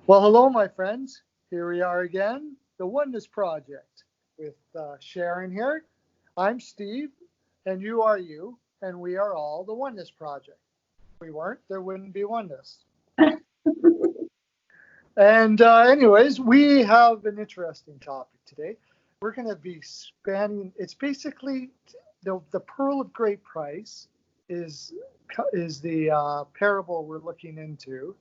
Well, hello, my friends. Here we are again, the Oneness Project with Sharon here. I'm Steve, and you are you, and we are all the Oneness Project. If we weren't, there wouldn't be oneness. And, anyways, we have an interesting topic today. We're going to be spanning. It's basically the pearl of great price is the parable we're looking into.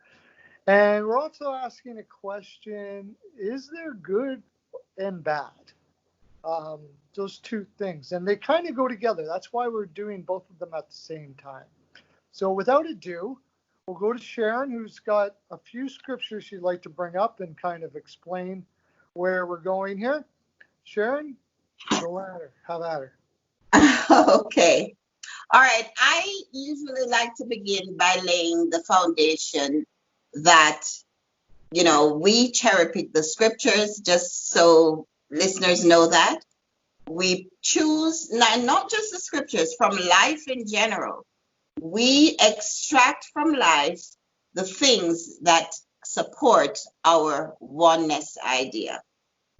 And we're also asking a question, is there good and bad? Those two things. And they kind of go together. That's why we're doing both of them at the same time. So without ado, we'll go to Sharon, who's got a few scriptures she'd like to bring up and kind of explain where we're going here. Sharon, go at her. Have at her. Okay. All right. I usually like to begin by laying the foundation that, we cherry pick the scriptures, just so listeners know that. We choose not just the scriptures, from life in general. We extract from life the things that support our oneness idea.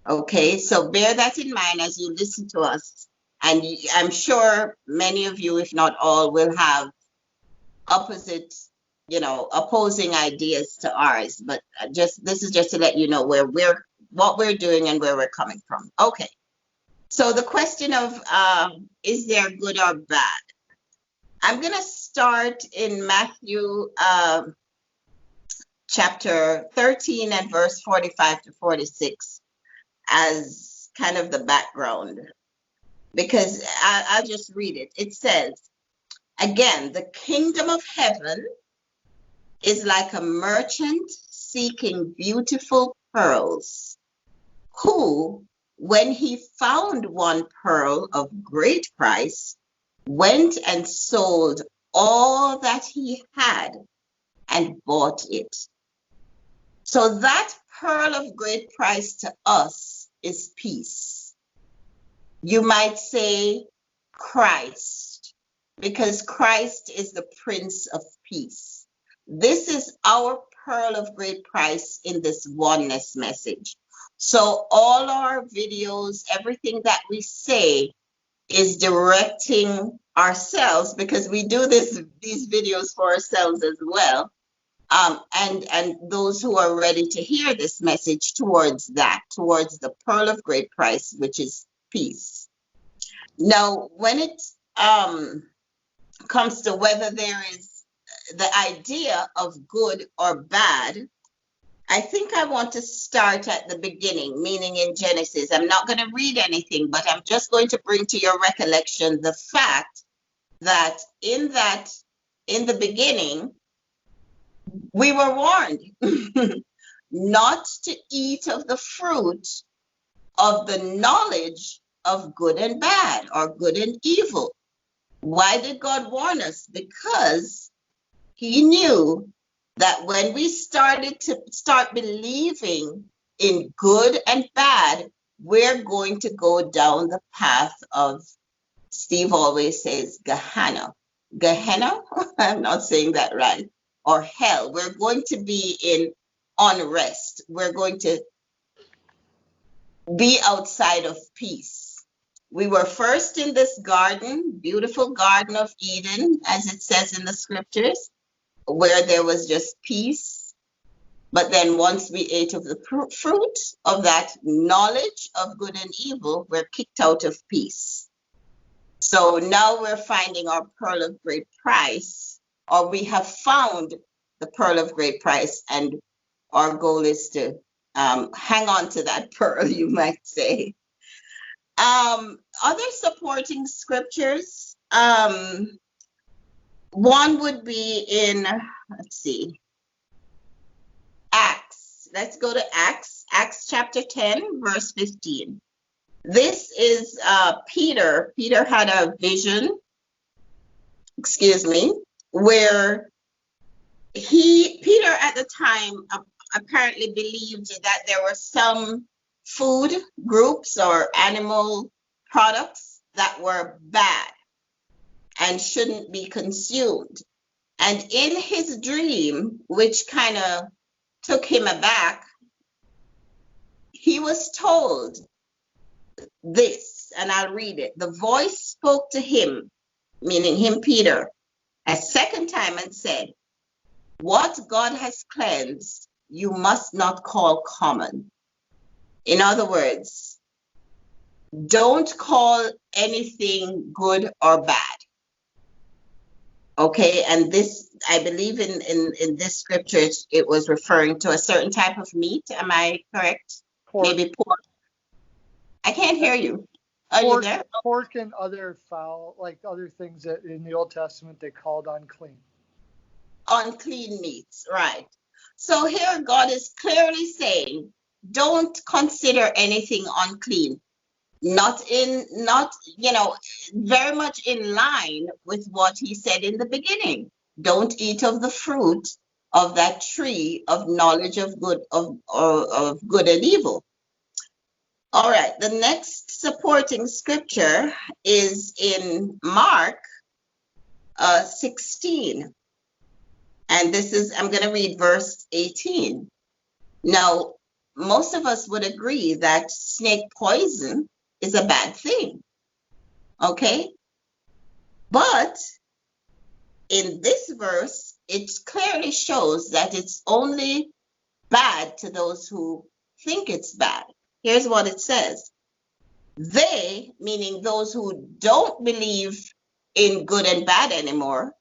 Okay, so bear that in mind as you listen to us. And I'm sure many of you, if not all, will have opposing ideas to ours. But this is just to let you know what we're doing and where we're coming from. Okay. So the question of is there good or bad? I'm going to start in Matthew chapter 13 and verse 45 to 46 as kind of the background, because I'll just read it. It says, again, the kingdom of heaven is like a merchant seeking beautiful pearls, who, when he found one pearl of great price, went and sold all that he had and bought it. So that pearl of great price to us is peace. You might say Christ, because Christ is the Prince of Peace. This is our pearl of great price in this oneness message. So all our videos, everything that we say is directing ourselves, because we do these videos for ourselves as well. And those who are ready to hear this message towards the pearl of great price, which is peace. Now, when it comes to whether there is the idea of good or bad, I think I want to start at the beginning, meaning in Genesis. I'm not going to read anything, but I'm just going to bring to your recollection the fact that in the beginning, we were warned not to eat of the fruit of the knowledge of good and bad, or good and evil. Why did God warn us? Because he knew that when we start believing in good and bad, we're going to go down the path of, Steve always says, Gehenna. Gehenna? I'm not saying that right. Or hell. We're going to be in unrest. We're going to be outside of peace. We were first in this garden, beautiful Garden of Eden, as it says in the scriptures, where there was just peace. But then once we ate of the fruit of that knowledge of good and evil, we're kicked out of peace. So now we're finding our pearl of great price, or we have found the pearl of great price, and our goal is to hang on to that pearl, you might say. Other supporting scriptures, one would be in, Acts. Let's go to Acts chapter 10, verse 15. This is Peter. Peter had a vision, where Peter at the time apparently believed that there were some food groups or animal products that were bad and shouldn't be consumed. And in his dream, which kind of took him aback, he was told this, and I'll read it. The voice spoke to him, meaning him, Peter, a second time and said, "What God has cleansed, you must not call common." In other words, don't call anything good or bad. Okay, and this, I believe in this scripture, it was referring to a certain type of meat. Am I correct? Pork. Maybe pork. I can't hear you. Are you there? Pork and other fowl, like other things that in the Old Testament they called unclean. Unclean meats, right. So here God is clearly saying, don't consider anything unclean. Not, very much in line with what he said in the beginning. Don't eat of the fruit of that tree of knowledge of good, of good and evil. All right, the next supporting scripture is in Mark 16. And this is, I'm going to read verse 18. Now, most of us would agree that snake poison is a bad thing. Okay? But in this verse, it clearly shows that it's only bad to those who think it's bad. Here's what it says. They, meaning those who don't believe in good and bad anymore,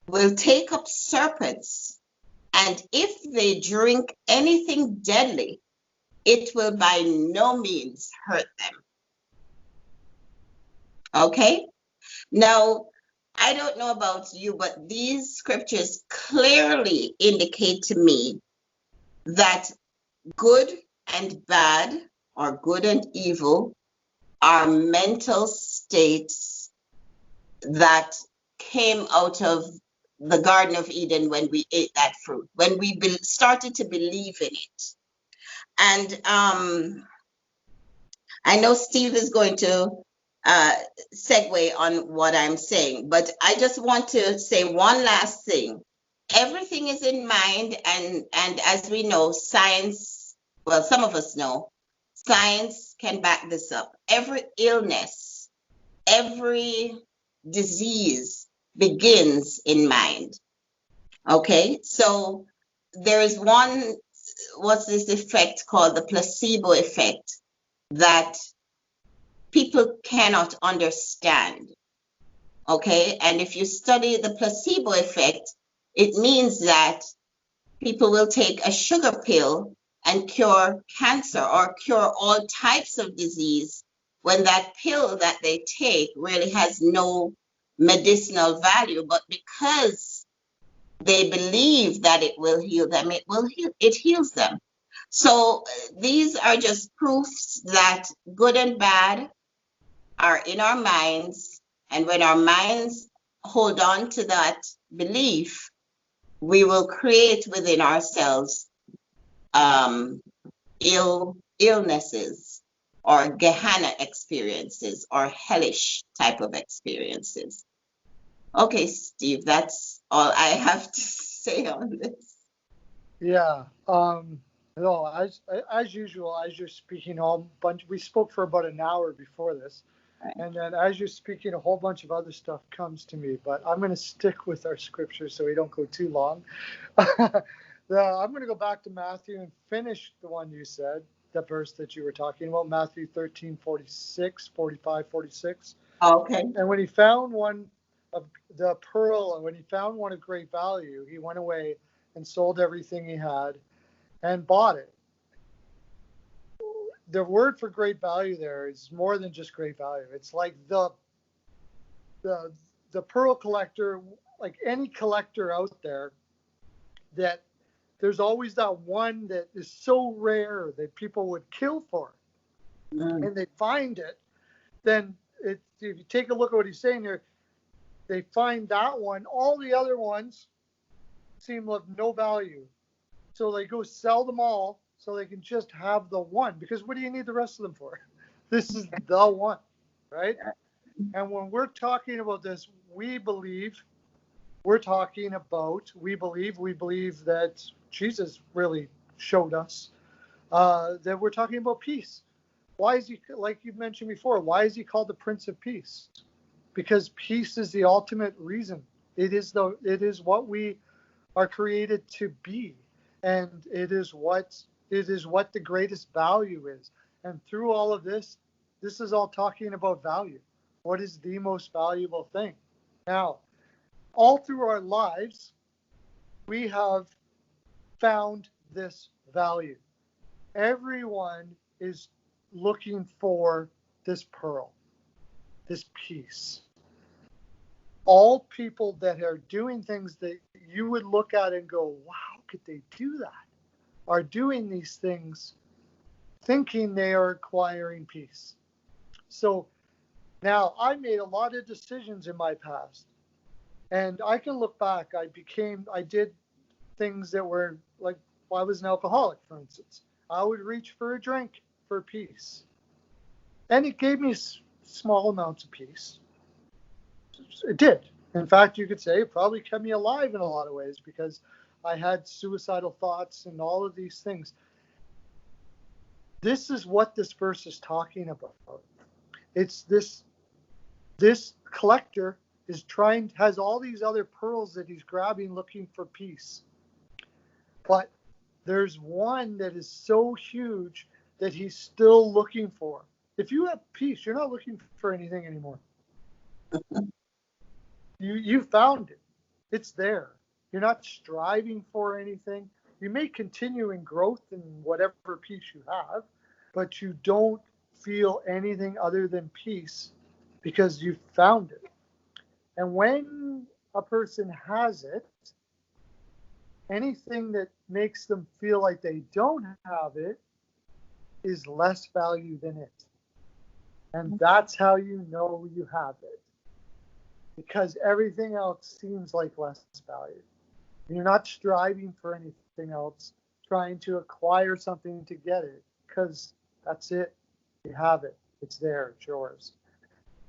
will take up serpents, and if they drink anything deadly, it will by no means hurt them. Okay? Now, I don't know about you, but these scriptures clearly indicate to me that good and bad, or good and evil, are mental states that came out of the Garden of Eden when we ate that fruit, when we started to believe in it. And I know Steve is going to segue on what I'm saying, but I just want to say one last thing. Everything is in mind, and as we know, science, well, some of us know, science can back this up. Every illness, every disease begins in mind. Okay, so there is what's this effect called, the placebo effect, that people cannot understand. Okay, and if you study the placebo effect, it means that people will take a sugar pill and cure cancer or cure all types of disease, when that pill that they take really has no medicinal value, but because they believe that it will heal them, it heals them. So these are just proofs that good and bad are in our minds, and when our minds hold on to that belief, we will create within ourselves illnesses or Gehenna experiences or hellish type of experiences. Okay, Steve, that's all I have to say on this. Yeah. No, as usual, as you're speaking, we spoke for about an hour before this, Right. and then as you're speaking, a whole bunch of other stuff comes to me. But I'm going to stick with our scripture so we don't go too long. I'm going to go back to Matthew and finish the one you said, the verse that you were talking about, Matthew 13, 46, 45, 46. Okay. And when he found one of the pearl, and when he found one of great value, he went away and sold everything he had and bought it. The word for great value there is more than just great value. It's like the pearl collector, like any collector out there, that there's always that one that is so rare that people would kill for it. And they find it, then if you take a look at what he's saying here, they find that one. All the other ones seem of no value. So they go sell them all so they can just have the one. Because what do you need the rest of them for? This is the one, right? And when we're talking about this, we believe that Jesus really showed us that we're talking about peace. Why is he, like you mentioned before, why is he called the Prince of Peace? Because peace is the ultimate reason. It is what we are created to be, and it is what the greatest value is. And through all of this is all talking about value. What is the most valuable thing? Now, all through our lives, we have found this value. Everyone is looking for this pearl, this peace. All people that are doing things that you would look at and go, wow, how could they do that? Are doing these things thinking they are acquiring peace. So now I made a lot of decisions in my past, and I can look back. I did things that were like, well, I was an alcoholic, for instance. I would reach for a drink for peace. And it gave me small amounts of peace. It did. In fact, you could say it probably kept me alive in a lot of ways because I had suicidal thoughts and all of these things. This is what this verse is talking about. It's this collector has all these other pearls that he's grabbing looking for peace. But there's one that is so huge that he's still looking for. If you have peace, you're not looking for anything anymore. You found it. It's there. You're not striving for anything. You may continue in growth in whatever peace you have, but you don't feel anything other than peace because you found it. And when a person has it, anything that makes them feel like they don't have it is less value than it. And that's how you know you have it. Because everything else seems like less value. You're not striving for anything else, trying to acquire something to get it, because that's it. You have it. It's there. It's yours.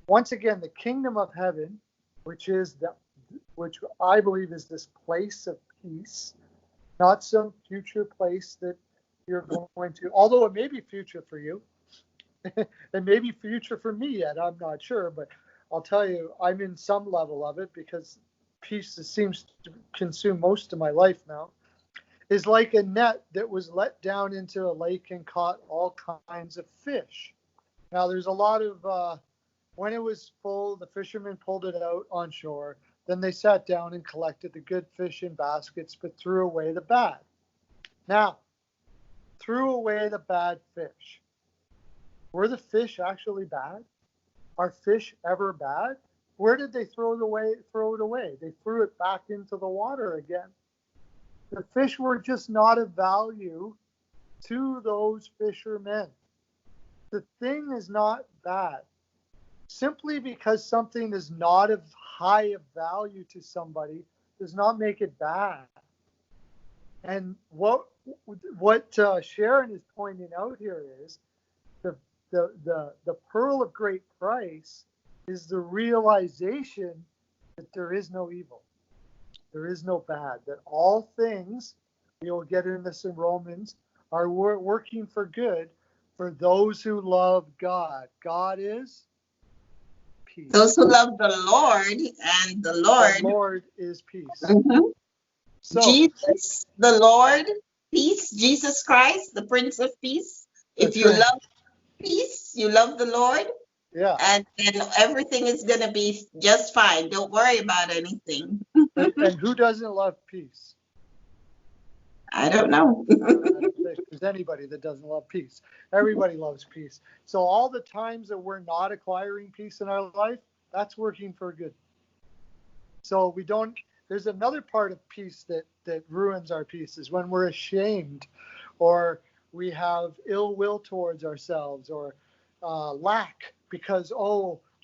Once again, the kingdom of heaven, which I believe is this place of peace, not some future place that you're going to, although it may be future for you, it may be future for me yet, I'm not sure, but I'll tell you, I'm in some level of it because peace seems to consume most of my life now, is like a net that was let down into a lake and caught all kinds of fish. Now, there's a lot of, when it was full, the fishermen pulled it out on shore. Then they sat down and collected the good fish in baskets, but threw away the bad. Now, threw away the bad fish. Were the fish actually bad? Are fish ever bad? Where did they throw it away? They threw it back into the water again. The fish were just not of value to those fishermen. The thing is not bad. Simply because something is not of high of value to somebody does not make it bad. And what Sharon is pointing out here is the pearl of great price is the realization that there is no evil. There is no bad. That all things, you'll get into this in Romans, are working for good for those who love God. God is peace. Those who love the Lord, and the Lord is peace. Mm-hmm. So, Jesus, the Lord, peace, Jesus Christ, the Prince of Peace. If you love peace, you love the Lord. Yeah. And then everything is going to be just fine. Don't worry about anything. And who doesn't love peace? I don't know. I don't think there's anybody that doesn't love peace. Everybody loves peace. So all the times that we're not acquiring peace in our life, that's working for good. So there's another part of peace that ruins our peace is when we're ashamed or we have ill will towards ourselves or lack because,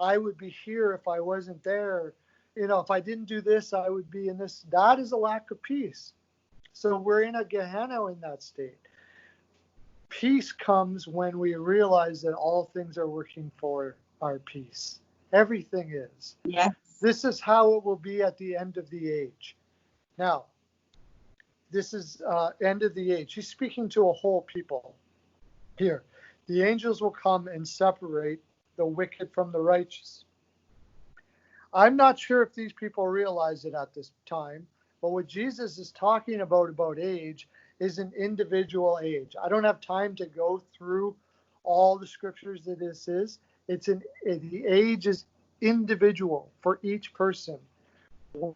I would be here if I wasn't there. If I didn't do this, I would be in this. That is a lack of peace. So we're in a Gehenna in that state. Peace comes when we realize that all things are working for our peace. Everything is. Yes. This is how it will be at the end of the age. Now, this is end of the age. He's speaking to a whole people here. The angels will come and separate the wicked from the righteous. I'm not sure if these people realize it at this time, but what Jesus is talking about age is an individual age. I don't have time to go through all the scriptures that this is. The age is individual for each person.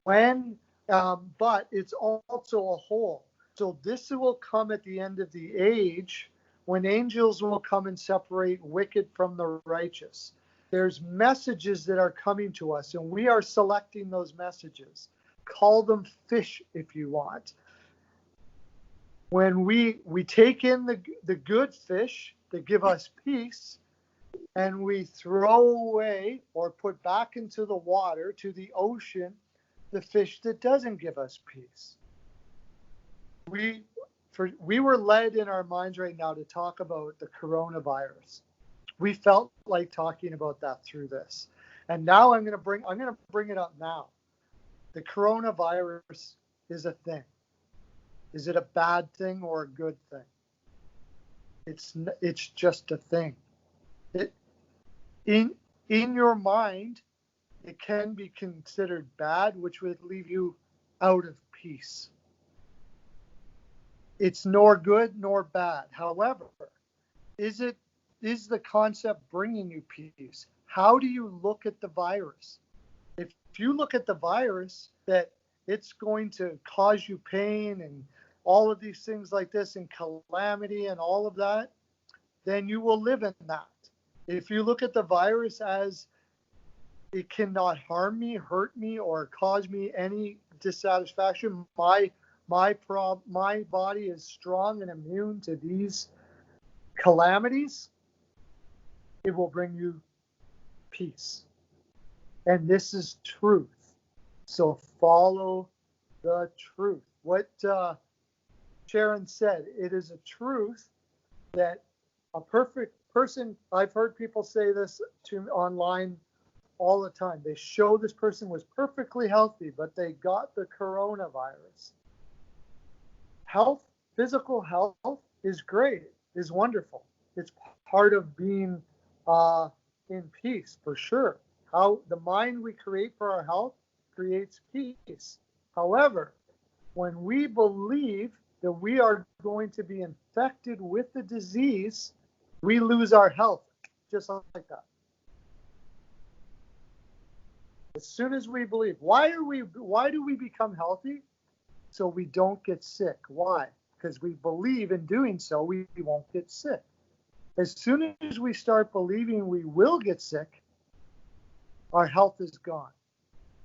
But it's also a whole. So this will come at the end of the age when angels will come and separate wicked from the righteous. There's messages that are coming to us, and we are selecting those messages. Call them fish if you want. When we take in the good fish that give us peace, and we throw away or put back into the water, to the ocean, the fish that doesn't give us peace. We were led in our minds right now to talk about the coronavirus. We felt like talking about that through this. And now I'm going to bring it up now. The coronavirus is a thing. Is it a bad thing or a good thing? It's just a thing. In your mind, it can be considered bad, which would leave you out of peace. It's nor good nor bad. However, is the concept bringing you peace? How do you look at the virus? If you look at the virus that it's going to cause you pain and all of these things like this and calamity and all of that, then you will live in that. If you look at the virus as it cannot harm me, hurt me, or cause me any dissatisfaction, my body is strong and immune to these calamities, it will bring you peace. And this is truth. So follow the truth. What Sharon said, it is a truth that a perfect person, I've heard people say this to online all the time. They show this person was perfectly healthy, but they got the coronavirus. Health, physical health is great, is wonderful. It's part of being in peace, for sure. How the mind we create for our health creates peace. However, when we believe that we are going to be infected with the disease, we lose our health, just like that. As soon as we believe, why do we become healthy? So we don't get sick. Why? Because we believe in doing so, we won't get sick. As soon as we start believing we will get sick, our health is gone.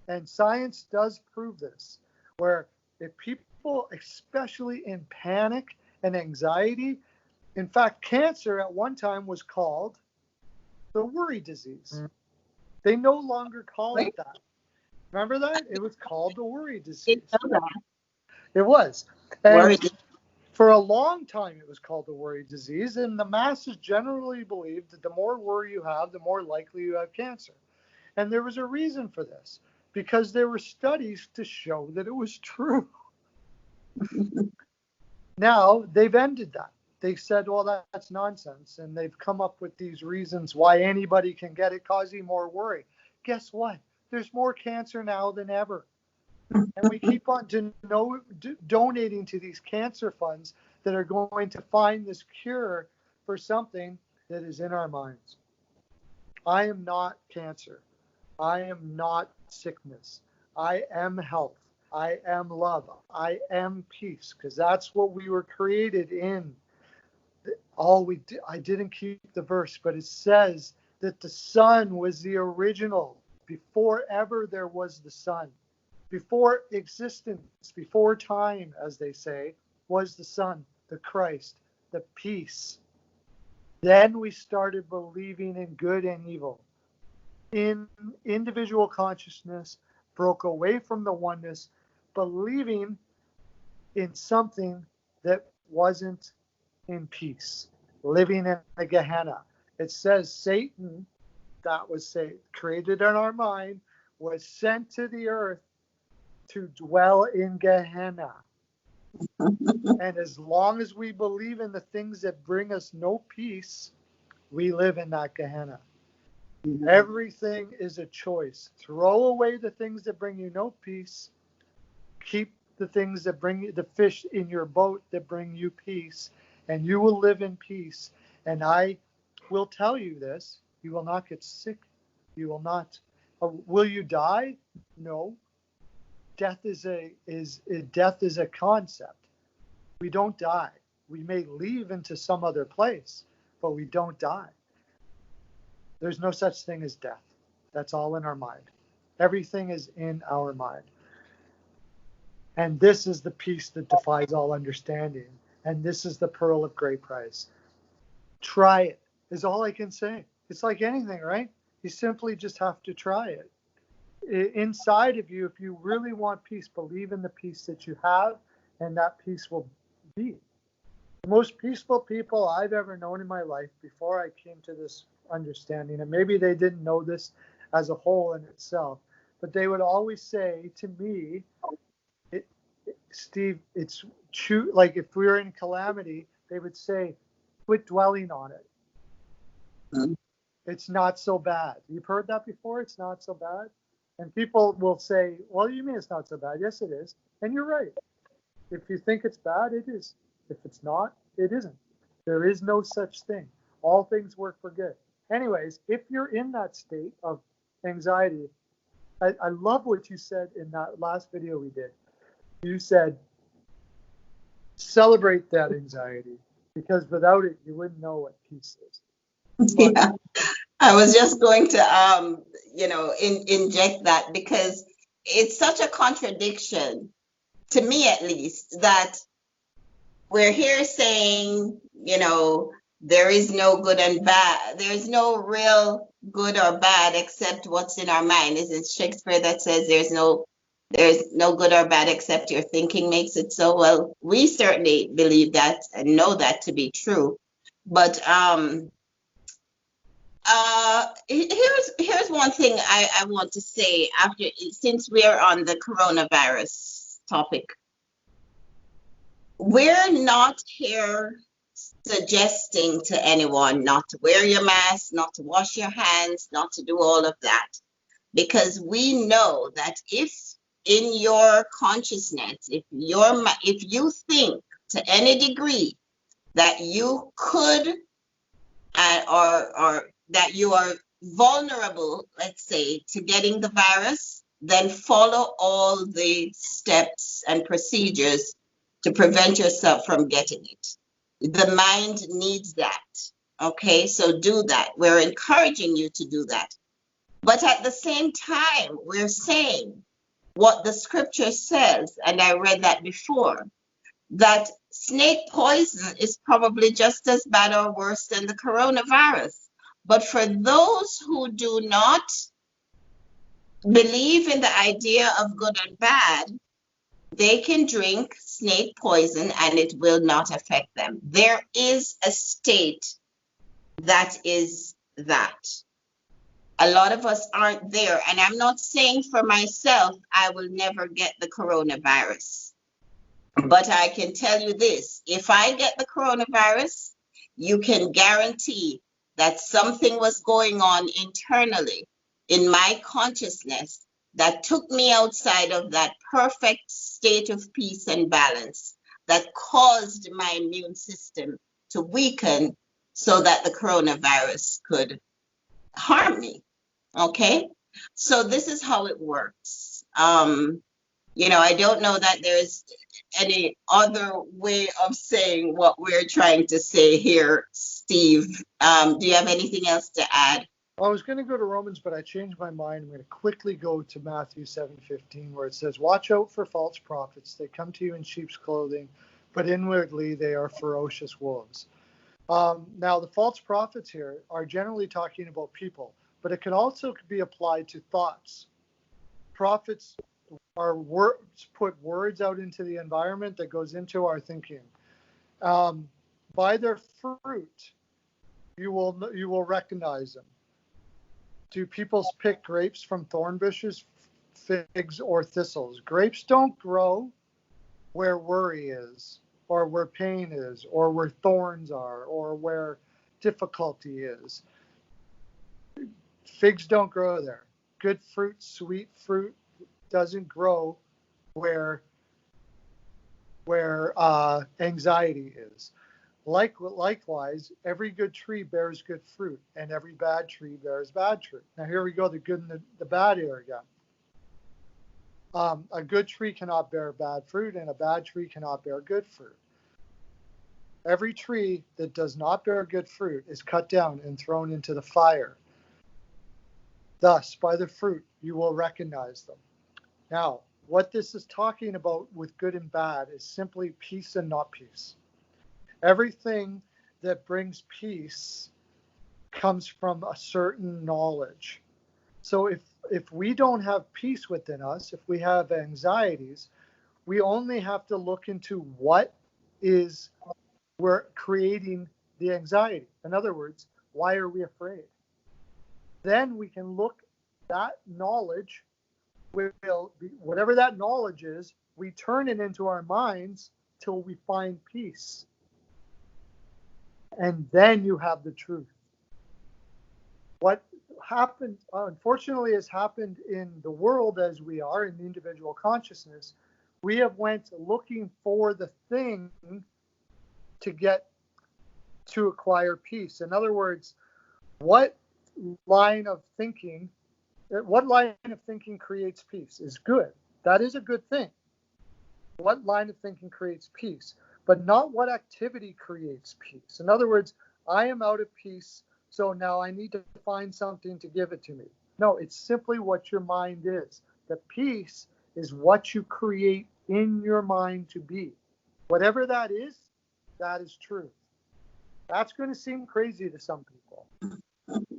And science does prove this, where if people, especially in panic and anxiety, in fact, cancer at one time was called the worry disease. They no longer call it that. Remember that? It was called the worry disease. It was. And for a long time, it was called the worry disease. And the masses generally believed that the more worry you have, the more likely you have cancer. And there was a reason for this, because there were studies to show that it was true. Now, they've ended that. They said, well, that's nonsense. And they've come up with these reasons why anybody can get it, causing more worry. Guess what? There's more cancer now than ever. And we keep on donating to these cancer funds that are going to find this cure for something that is in our minds. I am not cancer. I am not sickness. I am health. I am love. I am peace, because that's what we were created in. I didn't keep the verse, but it says that the Son was the original before ever there was the Son. Before existence, before time, as they say, was the Son, the Christ, the peace. Then we started believing in good and evil. In individual consciousness, broke away from the oneness, believing in something that wasn't in peace, living in a Gehenna. It says Satan, that was created in our mind, was sent to the earth to dwell in Gehenna. And as long as we believe in the things that bring us no peace, we live in that Gehenna. Everything is a choice. Throw away the things that bring you no peace. Keep the things that bring you, the fish in your boat that bring you peace, and you will live in peace. And I will tell you this: you will not get sick. You will not. Will you die? No. Death is a concept. We don't die. We may leave into some other place, but we don't die. There's no such thing as death. That's all in our mind. Everything is in our mind. And this is the peace that defies all understanding. And this is the pearl of great price. Try it, is all I can say. It's like anything, right? You simply just have to try it. Inside of you, if you really want peace, believe in the peace that you have, and that peace will be. The most peaceful people I've ever known in my life before I came to this understanding, and maybe they didn't know this as a whole in itself, but they would always say to me, Steve, it's true. Like if we were in calamity, they would say, quit dwelling on it. Mm-hmm. It's not so bad. You've heard that before? It's not so bad. And people will say, well, you mean it's not so bad? Yes, it is. And you're right. If you think it's bad, it is. If it's not, it isn't. There is no such thing. All things work for good. Anyways, if you're in that state of anxiety, I love what you said in that last video we did. You said, celebrate that anxiety, because without it, you wouldn't know what peace is. But, yeah, I was just going to, inject that, because it's such a contradiction, to me at least, that we're here saying, there is no good and bad. There's no real good or bad except what's in our mind. Isn't Shakespeare that says there's no good or bad except your thinking makes it so? Well, we certainly believe that and know that to be true. But here's one thing I want to say since we're on the coronavirus topic. We're not here suggesting to anyone not to wear your mask, not to wash your hands, not to do all of that, because we know that if in your consciousness, if you think to any degree that you could or that you are vulnerable, let's say, to getting the virus, then follow all the steps and procedures to prevent yourself from getting it. The mind needs that. Okay, so do that. We're encouraging you to do that. But at the same time, we're saying what the scripture says, and I read that before, that snake poison is probably just as bad or worse than the coronavirus. But for those who do not believe in the idea of good and bad, they can drink snake poison and it will not affect them. There is a state that is that. A lot of us aren't there. And I'm not saying for myself, I will never get the coronavirus. But I can tell you this, if I get the coronavirus, you can guarantee that something was going on internally in my consciousness that took me outside of that perfect state of peace and balance, that caused my immune system to weaken so that the coronavirus could harm me. Okay? So this is how it works. I don't know that there's any other way of saying what we're trying to say here, Steve. Do you have anything else to add? I was going to go to Romans, but I changed my mind. I'm going to quickly go to Matthew 7:15, where it says, watch out for false prophets. They come to you in sheep's clothing, but inwardly they are ferocious wolves. Now, the false prophets here are generally talking about people, but it can also be applied to thoughts. Prophets are words, put words out into the environment that goes into our thinking. By their fruit, you will recognize them. Do people pick grapes from thorn bushes, figs, or thistles? Grapes don't grow where worry is, or where pain is, or where thorns are, or where difficulty is. Figs don't grow there. Good fruit, sweet fruit doesn't grow where anxiety is. Likewise, every good tree bears good fruit, and every bad tree bears bad fruit. Now here we go, the good and the bad here again. A good tree cannot bear bad fruit, and a bad tree cannot bear good fruit. Every tree that does not bear good fruit is cut down and thrown into the fire. Thus, by the fruit, you will recognize them. Now, what this is talking about with good and bad is simply peace and not peace. Everything that brings peace comes from a certain knowledge. So if we don't have peace within us, if we have anxieties, we only have to look into what is we're creating the anxiety. In other words, why are we afraid? Then we can look that knowledge will be, whatever that knowledge is, we turn it into our minds till we find peace. And then you have the truth. What happened, unfortunately, has happened in the world as we are in the individual consciousness. We have went looking for the thing to acquire peace. In other words, what line of thinking creates peace is good. That is a good thing. What line of thinking creates peace, but not what activity creates peace. In other words, I am out of peace, so now I need to find something to give it to me. No, it's simply what your mind is. The peace is what you create in your mind to be. Whatever that is truth. That's going to seem crazy to some people.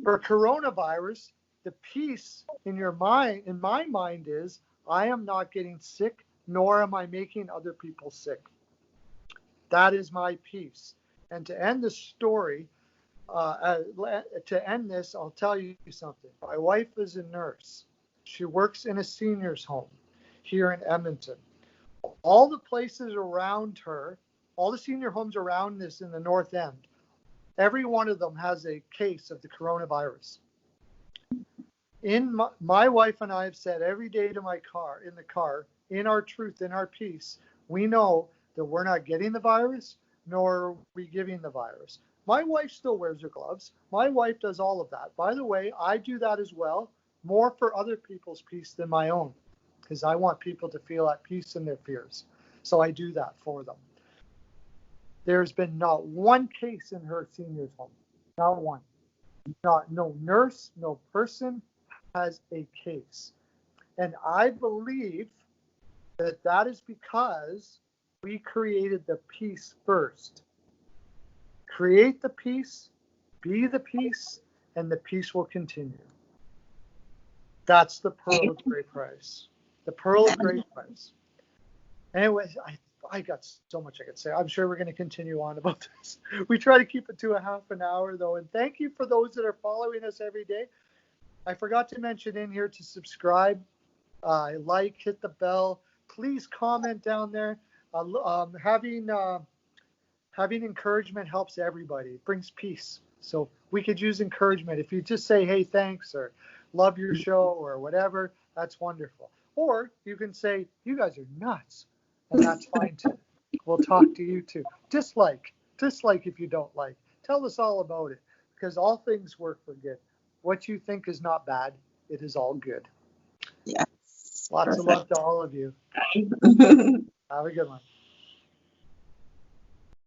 For coronavirus, the peace in your mind, in my mind, is I am not getting sick, nor am I making other people sick. That is my peace. And to end the story, to end this, I'll tell you something. My wife is a nurse. She works in a seniors home here in Edmonton. All the places around her, all the senior homes around this in the North End, every one of them has a case of the coronavirus. My wife and I have said every day to my car, in our truth, in our peace, we know that we're not getting the virus, nor are we giving the virus. My wife still wears her gloves. My wife does all of that. By the way, I do that as well, more for other people's peace than my own, because I want people to feel at peace in their fears. So I do that for them. There's been not one case in her seniors home. Not one. No nurse, no person has a case. And I believe that is because we created the peace first. Create the peace, be the peace, and the peace will continue. That's the pearl of great price. The pearl of great price. Anyways, I got so much I could say. I'm sure we're going to continue on about this. We try to keep it to a half an hour, though. And thank you for those that are following us every day. I forgot to mention in here to subscribe, hit the bell. Please comment down there. Having encouragement helps everybody. It brings peace. So we could use encouragement. If you just say, hey, thanks, or love your show, or whatever, that's wonderful. Or you can say, you guys are nuts. And that's fine too. We'll talk to you too. Dislike if you don't like. Tell us all about it, because all things work for good. What you think is not bad, it is all good. Yes. Lots of love to all of you. Have a good one.